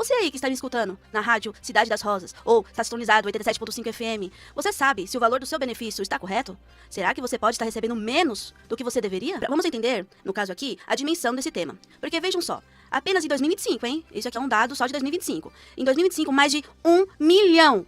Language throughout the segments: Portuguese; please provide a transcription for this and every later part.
Você aí que está me escutando na rádio Cidade das Rosas ou está sintonizado 87.5 FM, você sabe se o valor do seu benefício está correto? Será que você pode estar recebendo menos do que você deveria? Vamos entender, no caso aqui, a dimensão desse tema. Porque vejam só, apenas em 2025, hein? Isso aqui é um dado só de 2025. Em 2025, mais de 1 milhão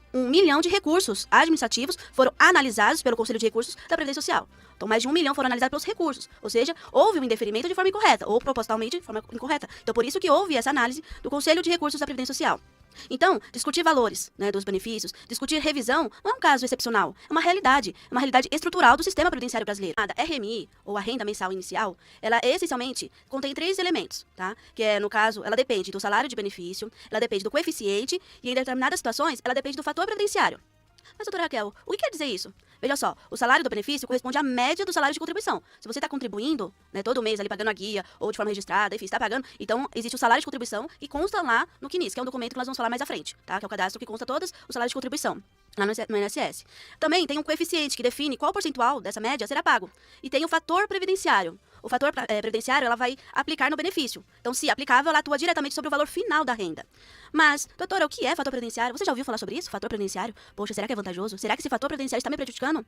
de recursos administrativos foram analisados pelo Conselho de Recursos da Previdência Social. Então, mais de 1 milhão foram analisados pelos recursos. Ou seja, houve um indeferimento de forma incorreta, ou propositalmente de forma incorreta. Então, por isso que houve essa análise do Conselho de Recursos da Previdência Social. Então, discutir valores, dos benefícios, discutir revisão, não é um caso excepcional, é uma realidade estrutural do sistema previdenciário brasileiro. A RMI, ou a renda mensal inicial, ela essencialmente contém 3 elementos, tá? Que é, no caso, ela depende do salário de benefício, ela depende do coeficiente e, em determinadas situações, ela depende do fator previdenciário. Mas, doutora Raquel, o que quer dizer isso? Veja só, o salário do benefício corresponde à média do salário de contribuição. Se você está contribuindo, todo mês ali pagando a guia, ou de forma registrada, enfim, está pagando, então existe o salário de contribuição que consta lá no CNIS, que é um documento que nós vamos falar mais à frente, tá? Que é o cadastro que consta todos os salários de contribuição lá no INSS. Também tem um coeficiente que define qual percentual dessa média será pago. E tem o fator previdenciário. O fator previdenciário, ela vai aplicar no benefício. Então, se aplicável, ela atua diretamente sobre o valor final da renda. Mas, doutora, o que é fator previdenciário? Você já ouviu falar sobre isso? Fator previdenciário? Poxa, será que é vantajoso? Será que esse fator previdenciário está me prejudicando?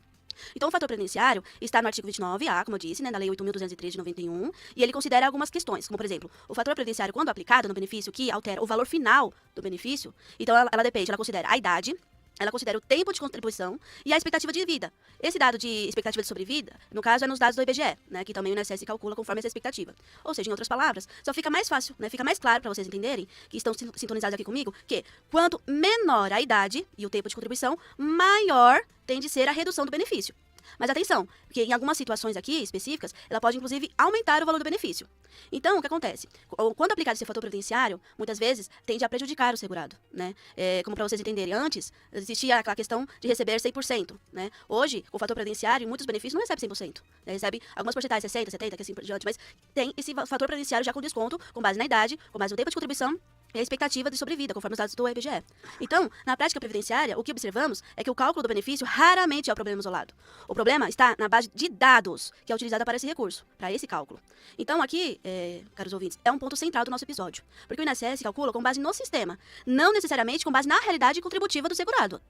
Então, o fator previdenciário está no artigo 29A, como eu disse, na Lei 8.203 de 91, e ele considera algumas questões, como, por exemplo, o fator previdenciário, quando aplicado no benefício, que altera o valor final do benefício, então ela considera a idade, ela considera o tempo de contribuição e a expectativa de vida. Esse dado de expectativa de sobrevida, no caso, é nos dados do IBGE, que também o INSS calcula conforme essa expectativa. Ou seja, em outras palavras, só fica mais fácil, fica mais claro para vocês entenderem, que estão sintonizados aqui comigo, que quanto menor a idade e o tempo de contribuição, maior tem de ser a redução do benefício. Mas atenção, porque em algumas situações aqui específicas, ela pode inclusive aumentar o valor do benefício. Então, o que acontece? Quando aplicado esse fator previdenciário, muitas vezes tende a prejudicar o segurado, como para vocês entenderem, antes existia aquela questão de receber 100%, Hoje, com o fator previdenciário, muitos benefícios não recebe 100%, Recebe algumas porcentagens, 60%, 70%, que assim por diante, mas tem esse fator previdenciário já com desconto, com base na idade, com base no tempo de contribuição e a expectativa de sobrevida, conforme os dados do IBGE. Então, na prática previdenciária, o que observamos é que o cálculo do benefício raramente é o problema isolado. O problema está na base de dados, que é utilizada para esse recurso, para esse cálculo. Então, aqui, caros ouvintes, é um ponto central do nosso episódio, porque o INSS calcula com base no sistema, não necessariamente com base na realidade contributiva do segurado.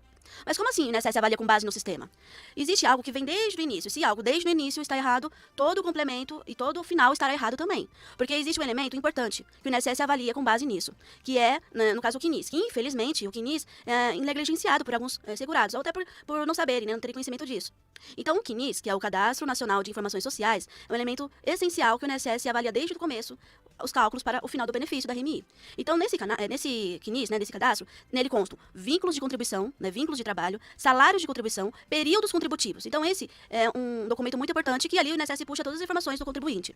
Mas como assim o INSS avalia com base no sistema? Existe algo que vem desde o início. Se algo desde o início está errado, todo o complemento e todo o final estará errado também. Porque existe um elemento importante que o INSS avalia com base nisso, que é, no caso, o CNIS. Que, infelizmente, o CNIS é negligenciado por alguns segurados, ou até por não saberem, não terem conhecimento disso. Então, o CNIS, que é o Cadastro Nacional de Informações Sociais, é um elemento essencial que o INSS avalia desde o começo os cálculos para o final do benefício da RMI. Então, nesse CNIS, nesse cadastro, nele constam vínculos de contribuição, vínculos de trabalho, salários de contribuição, períodos contributivos. Então, esse é um documento muito importante que ali o INSS puxa todas as informações do contribuinte.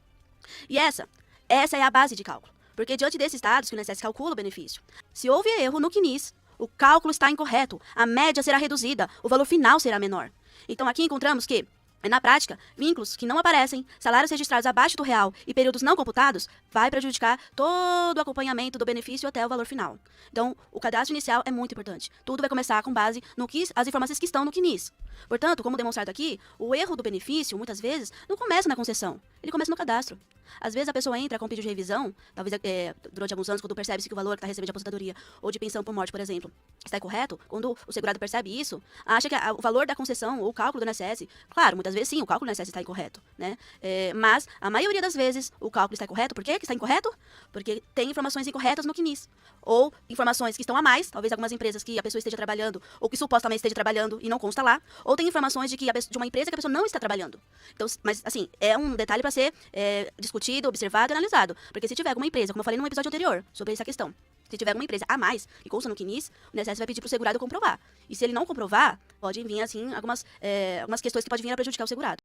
E essa é a base de cálculo. Porque diante desses dados que o INSS calcula o benefício, se houve erro no CNIS, o cálculo está incorreto, a média será reduzida, o valor final será menor. Então, aqui encontramos que, na prática, vínculos que não aparecem, salários registrados abaixo do real e períodos não computados, vai prejudicar todo o acompanhamento do benefício até o valor final. Então, o cadastro inicial é muito importante. Tudo vai começar com base no que as informações que estão no CNIS. Portanto, como demonstrado aqui, o erro do benefício, muitas vezes, não começa na concessão, ele começa no cadastro. Às vezes a pessoa entra com um pedido de revisão, talvez durante alguns anos, quando percebe-se que o valor que está recebendo de aposentadoria ou de pensão por morte, por exemplo, está incorreto, quando o segurado percebe isso, acha que o valor da concessão ou o cálculo do INSS, claro, muitas vezes sim, o cálculo do INSS está incorreto, mas a maioria das vezes o cálculo está incorreto. Por que está incorreto? Porque tem informações incorretas no CNIS, ou informações que estão a mais, talvez algumas empresas que a pessoa esteja trabalhando, ou que supostamente esteja trabalhando e não consta lá, ou tem informações de uma empresa que a pessoa não está trabalhando. Então, mas assim, é um detalhe para ser discutido, observado e analisado. Porque se tiver alguma empresa, como eu falei num episódio anterior sobre essa questão, se tiver alguma empresa a mais que consta no CNIS, o INSS vai pedir para o segurado comprovar. E se ele não comprovar, pode vir assim algumas questões que podem vir a prejudicar o segurado.